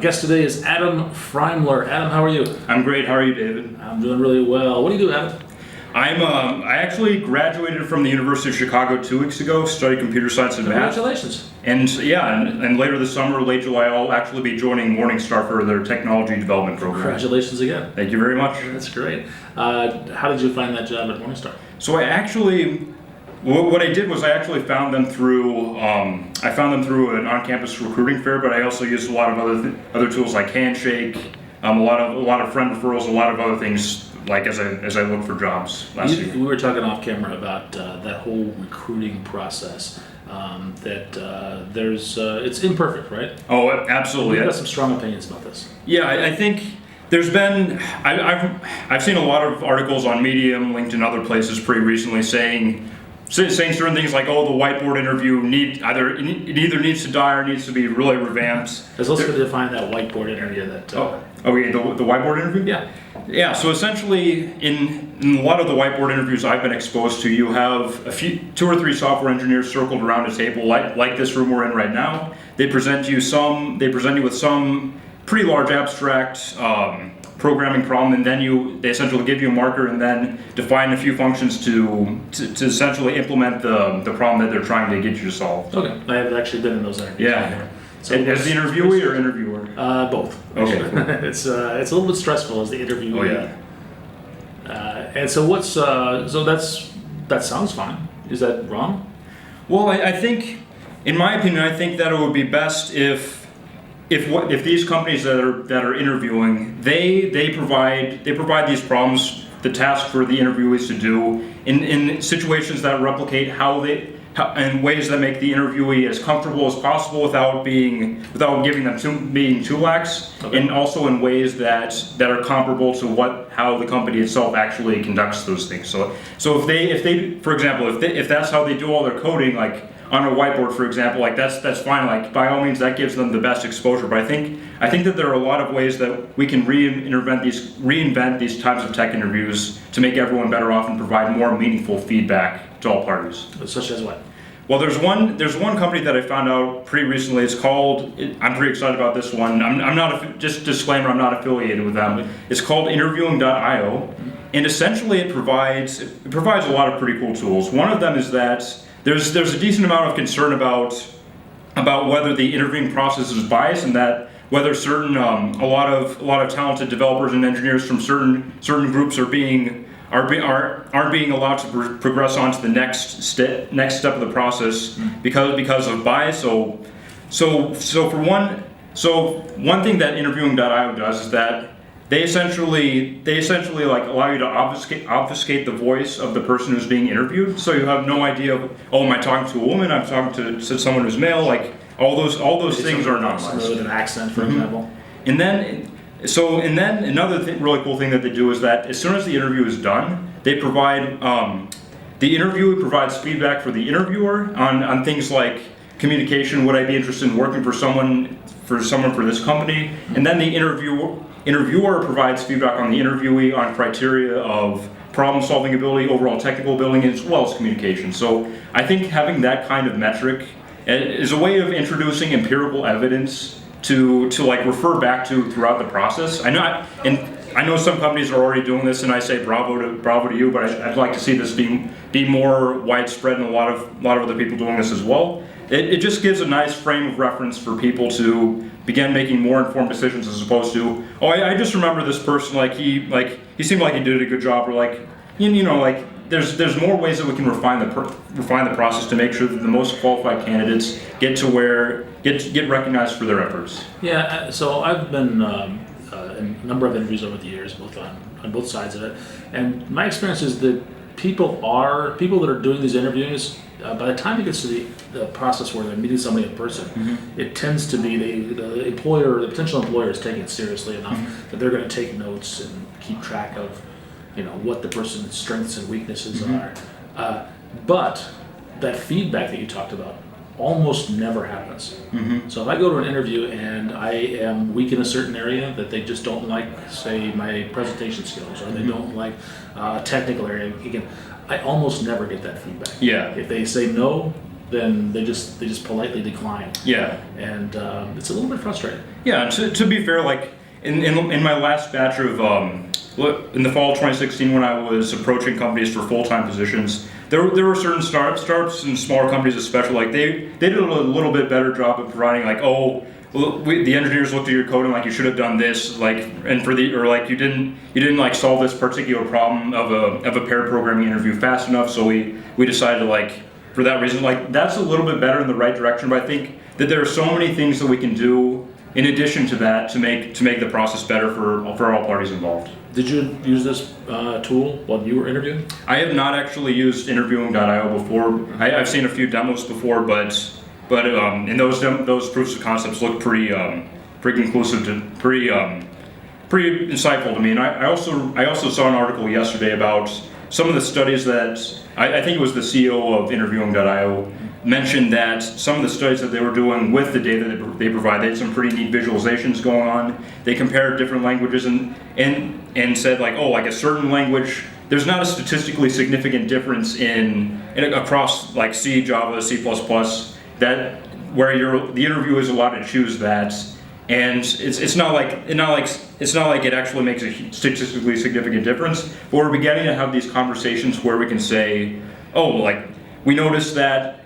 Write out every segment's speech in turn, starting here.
guest today is Adam Freymiller. Adam, how are you? I'm great. How are you, David? I'm doing really well. What do you do, Adam? I actually graduated from the University of Chicago 2 weeks ago, studied computer science and math. Congratulations. And later this summer, late July, I'll actually be joining Morningstar for their technology development program. Congratulations again. Thank you very much. That's great. How did you find that job at Morningstar? So what I did was I actually found them through an on-campus recruiting fair, but I also used a lot of other tools like Handshake, a lot of friend referrals, a lot of other things like as I look for jobs last year. We were talking off camera about that whole recruiting process. It's imperfect, right? Oh, absolutely. You've got some strong opinions about this. Yeah, I think there's been I've seen a lot of articles on Medium, LinkedIn, other places pretty recently saying certain things like, oh, the whiteboard interview either needs to die or needs to be really revamped. Let's also define that whiteboard interview. The whiteboard interview? Yeah. Yeah, so essentially in a lot of the whiteboard interviews I've been exposed to, you have two or three software engineers circled around a table like this room we're in right now. They present you with some pretty large abstract programming problem, and then they essentially give you a marker and then define a few functions to essentially implement the problem that they're trying to get you to solve. Okay, I have actually been in those interviews. Yeah. So as the interviewee or interviewer? Both. Okay. It's a little bit stressful as the interviewee. Oh yeah. And so that sounds fine. Is that wrong? Well, I think, in my opinion, I think that it would be best if these companies that are interviewing, they provide these problems, the task for the interviewees to do in situations that replicate in ways that make the interviewee as comfortable as possible without giving them being too lax, okay. And also in ways that are comparable to how the company itself actually conducts those things. So if they for example, if that's how they do all their coding, like on a whiteboard, for example, like that's fine. Like by all means, that gives them the best exposure. But I think that there are a lot of ways that we can reinvent these types of tech interviews to make everyone better off and provide more meaningful feedback to all parties. Such as what? Well, there's one company that I found out pretty recently. It's called. I'm pretty excited about this one. I'm not just disclaimer. I'm not affiliated with them. It's called Interviewing.io, and essentially it provides a lot of pretty cool tools. One of them is that there's a decent amount of concern about whether the interviewing process is biased and that whether certain a lot of talented developers and engineers from certain groups aren't being allowed to progress on to the next step of the process because of bias. So one thing that Interviewing.io does is that they essentially like allow you to obfuscate the voice of the person who's being interviewed. So you have no idea of, am I talking to a woman? I'm talking to someone who's male. Like all those things are anonymized. With an accent, for example. And then another really cool thing that they do is that as soon as the interview is done, they provide the interviewee provides feedback for the interviewer on things like communication. Would I be interested in working for someone for this company? And then the interviewer provides feedback on the interviewee on criteria of problem-solving ability, overall technical ability, as well as communication. So I think having that kind of metric is a way of introducing empirical evidence to like refer back to throughout the process. I know some companies are already doing this, and I say bravo to you, but I'd like to see this be more widespread and a lot of other people doing this as well. It just gives a nice frame of reference for people to begin making more informed decisions as opposed to, I just remember this person, he seemed like he did a good job, or there's more ways that we can refine the process to make sure that the most qualified candidates get recognized for their efforts. Yeah, so I've been in a number of interviews over the years, both on both sides of it, and my experience is that people that are doing these interviews, by the time it gets to the process where they're meeting somebody in person, it tends to be the potential employer is taking it seriously enough that they're going to take notes and keep track of what the person's strengths and weaknesses are. But that feedback that you talked about almost never happens. So if I go to an interview and I am weak in a certain area that they just don't like, say my presentation skills, or they don't like a technical area, again, I almost never get that feedback. Yeah. If they say no, then they just politely decline. Yeah. And it's a little bit frustrating. Yeah, and to be fair, like in my last batch of in the fall of 2016, when I was approaching companies for full-time positions, there were certain startups and smaller companies especially, like they did a little bit better job of providing like, oh, well, the engineers looked at your code and like you should have done this, like, and like you didn't like solve this particular problem of a paired programming interview fast enough, so we decided to, like, for that reason, like, that's a little bit better in the right direction. But I think that there are so many things that we can do in addition to that to make the process better for all parties involved. Did you use this tool while you were interviewing? I have not actually used interviewing.io before. I've seen a few demos before, but and those proofs of concepts look pretty conclusive to pretty insightful to me. And I also saw an article yesterday about some of the studies that I think it was the CEO of interviewing.io mentioned that some of the studies that they were doing with the data that they provide, they had some pretty neat visualizations going on. They compared different languages and said, like, oh, like a certain language, there's not a statistically significant difference in across like C, Java, C++, that where the interview is allowed to choose that, and it's not like it actually makes a statistically significant difference. But we're beginning to have these conversations where we can say, oh, like, we noticed that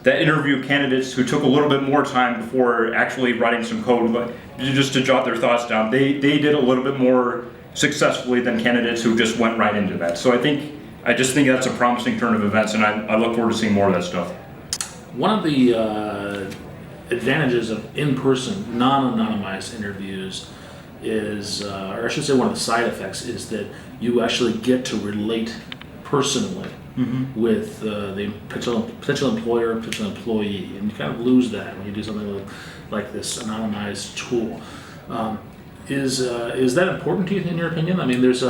interview candidates who took a little bit more time before actually writing some code, just to jot their thoughts down, they did a little bit more successfully than candidates who just went right into that. So I just think that's a promising turn of events, and I look forward to seeing more of that stuff. One of the advantages of in-person, non-anonymized interviews is, or I should say one of the side effects is that you actually get to relate personally with the potential employer, potential employee, and you kind of lose that when you do something like this anonymized tool. Is that important to you, in your opinion? I mean, there's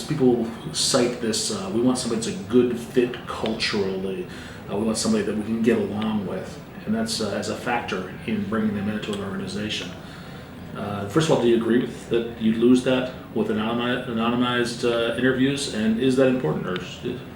people who cite this. We want somebody that's a good fit culturally. We want somebody that we can get along with, and that's as a factor in bringing them into an organization. First of all, do you agree with that? You lose that with anonymized interviews, and is that important? Or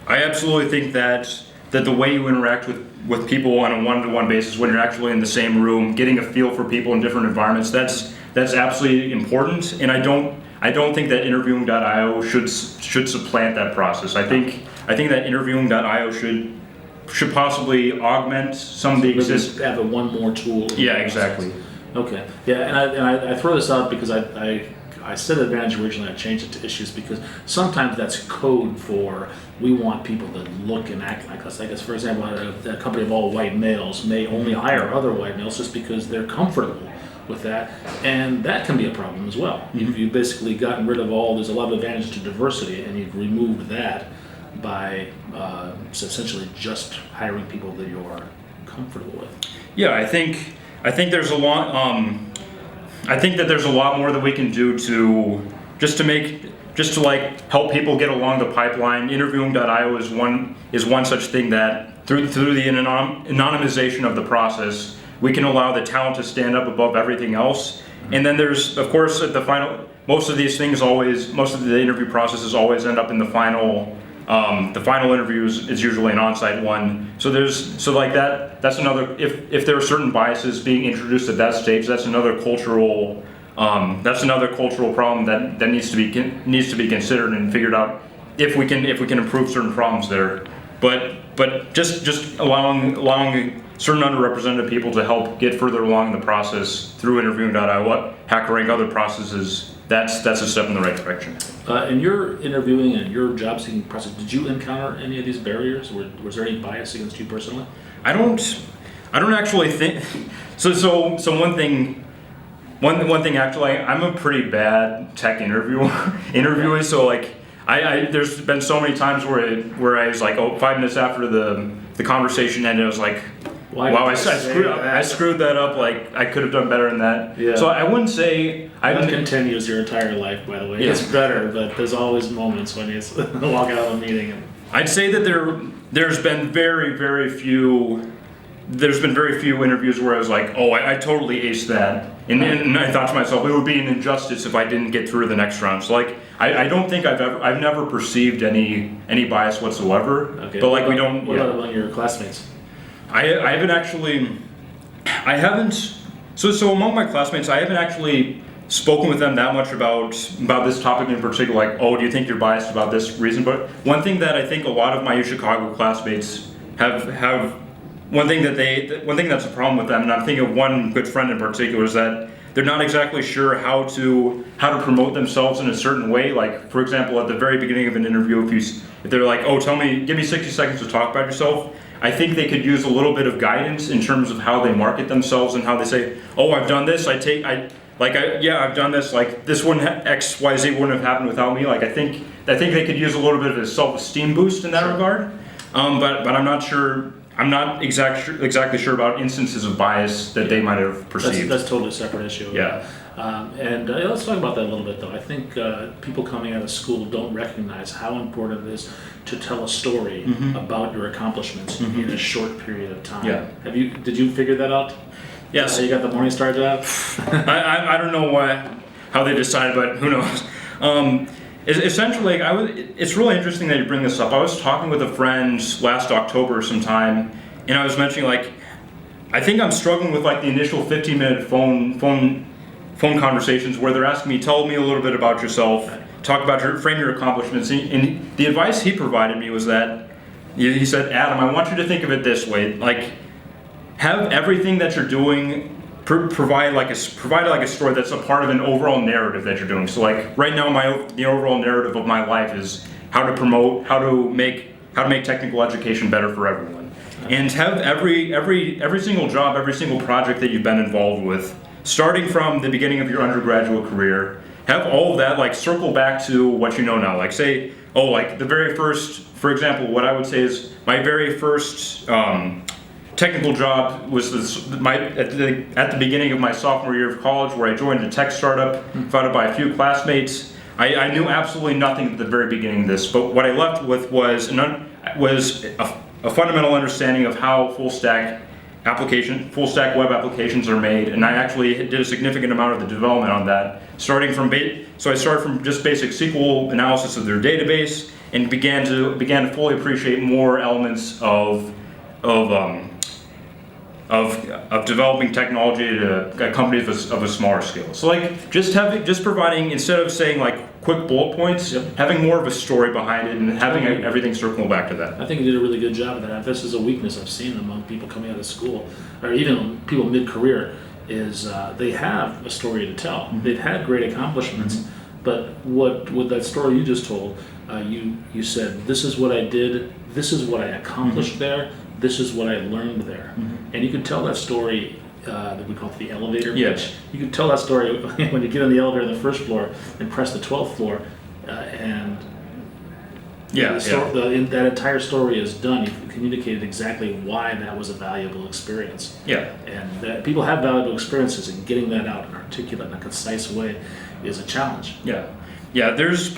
I absolutely think that the way you interact with people on a one-to-one basis, when you're actually in the same room, getting a feel for people in different environments, that's absolutely important. And I don't think that interviewing.io should supplant that process. I think that interviewing.io should possibly augment some of the existing. Have one more tool. Yeah, exactly. Okay. Yeah, and I throw this out because I said advantage originally. I changed it to issues because sometimes that's code for we want people to look and act like us. I guess, for example, a company of all white males may only hire other white males just because they're comfortable with that, and that can be a problem as well. You've basically gotten rid of there's a lot of advantage to diversity, and you've removed that by essentially just hiring people that you're comfortable with. Yeah, I think there's a lot. I think that there's a lot more that we can do to like help people get along the pipeline. Interviewing.io is one such thing that through the anonymization of the process, we can allow the talent to stand up above everything else. And then there's, of course, at the final, most of the interview processes always end up in the final. The final interview is usually an on-site one. That's another. If there are certain biases being introduced at that stage, that's another cultural problem that needs to be considered and figured out if we can improve certain problems there. But just allowing certain underrepresented people to help get further along in the process through interviewing.io, HackerRank, other processes. That's a step in the right direction. In your interviewing and your job seeking process, did you encounter any of these barriers? Was there any bias against you personally? I don't actually think so. One thing actually, I'm a pretty bad tech interviewer. So like I there's been so many times where I was like, 5 minutes after the conversation ended, I was like, wow, I screwed that up. Like, I could have done better than that. Yeah. So I wouldn't say that continues your entire life, by the way. Yeah. It's better, but there's always moments when you walk out of a meeting. I'd say that there's been very, very few there's been very few interviews where I was like, oh, I totally aced that. And I thought to myself, it would be an injustice if I didn't get through the next round. So like, I don't think I've never perceived any bias whatsoever. Okay. But like, what we don't. What about among your classmates? I haven't. So among my classmates, I haven't actually spoken with them that much about this topic in particular. Like, oh, do you think you're biased about this reason? But one thing that I think a lot of my UChicago classmates have one thing that's a problem with them, and I'm thinking of one good friend in particular, is that they're not exactly sure how to promote themselves in a certain way. Like, for example, at the very beginning of an interview, if they're like, oh, give me 60 seconds to talk about yourself, I think they could use a little bit of guidance in terms of how they market themselves and how they say, oh, I've done this, I've done this, like this X, Y, Z wouldn't have happened without me. Like, I think they could use a little bit of a self-esteem boost in that regard. But I'm not sure. I'm not exactly sure about instances of bias that they might have perceived. That's totally a separate issue. Yeah. Let's talk about that a little bit, though. I think people coming out of school don't recognize how important it is to tell a story about your accomplishments in a short period of time. Yeah. Did you figure that out? Yes. So you got the Morningstar job? I don't know how they decided, but who knows. Essentially, it's really interesting that you bring this up. I was talking with a friend last October sometime, and I was mentioning, like, I think I'm struggling with like the initial 15-minute phone conversations where they're asking me, tell me a little bit about yourself, frame your accomplishments. And the advice he provided me was that, he said, Adam, I want you to think of it this way, like, have everything that you're doing provide like a story that's a part of an overall narrative that you're doing. So like right now, the overall narrative of my life is how to make technical education better for everyone, and have every single job, every single project that you've been involved with, starting from the beginning of your undergraduate career, have all of that like circle back to what you know now. Like say, oh, like the very first, for example, what I would say is my very first technical job was at the beginning of my sophomore year of college, where I joined a tech startup founded by a few classmates. I knew absolutely nothing at the very beginning of this, but what I left with was a fundamental understanding of how full stack web applications are made, and I actually did a significant amount of the development on that. So I started from just basic SQL analysis of their database, and began to fully appreciate more elements of developing technology to companies of a smaller scale. So like just providing, instead of saying like quick bullet points, having more of a story behind it and having everything circle back to that. I think you did a really good job of that. This is a weakness I've seen among people coming out of school, or even people mid-career, is they have a story to tell. They've had great accomplishments, but what that story you just told, you said, this is what I did, this is what I accomplished there, this is what I learned there. And you can tell that story, that we call it the elevator pitch. You can tell that story when you get on the elevator on the first floor and press the 12th floor, and that entire story is done. You've communicated exactly why that was a valuable experience. Yeah. And people have valuable experiences, and getting that out in articulate and a concise way is a challenge. Yeah. Yeah, there's...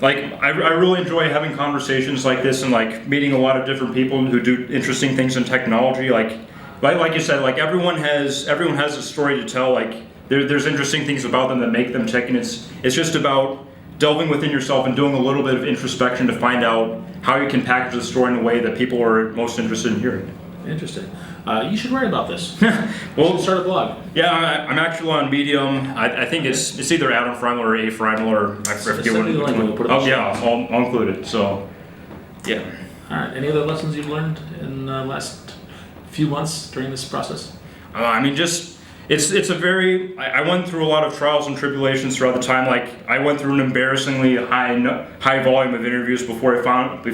Like, I really enjoy having conversations like this and like meeting a lot of different people who do interesting things in technology. Like you said, like everyone has a story to tell. Like there's interesting things about them that make them tick, and it's just about delving within yourself and doing a little bit of introspection to find out how you can package the story in a way that people are most interested in hearing. Interesting. You should write about this. Well, you should start a blog. Yeah, I'm actually on Medium. I think it's either Adam Freymiller or A Freymiller. I forget which one. Oh yeah, I'll include it. So, yeah. All right. Any other lessons you've learned in the last few months during this process? I mean, just it's a very. I went through a lot of trials and tribulations throughout the time. Like I went through an embarrassingly high volume of interviews before we found the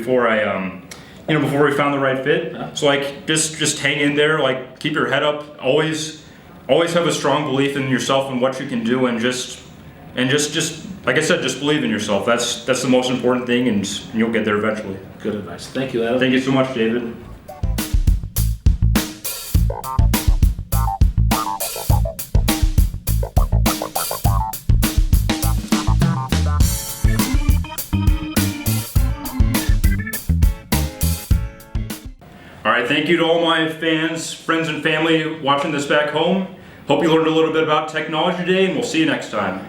right fit. Yeah. So like just hang in there, like keep your head up, always have a strong belief in yourself and what you can do, and just like I said, just believe in yourself. That's the most important thing, and you'll get there eventually. Good advice. Thank you, Adam. Thank you so much, David. All right, thank you to all my fans, friends, and family watching this back home. Hope you learned a little bit about technology today, and we'll see you next time.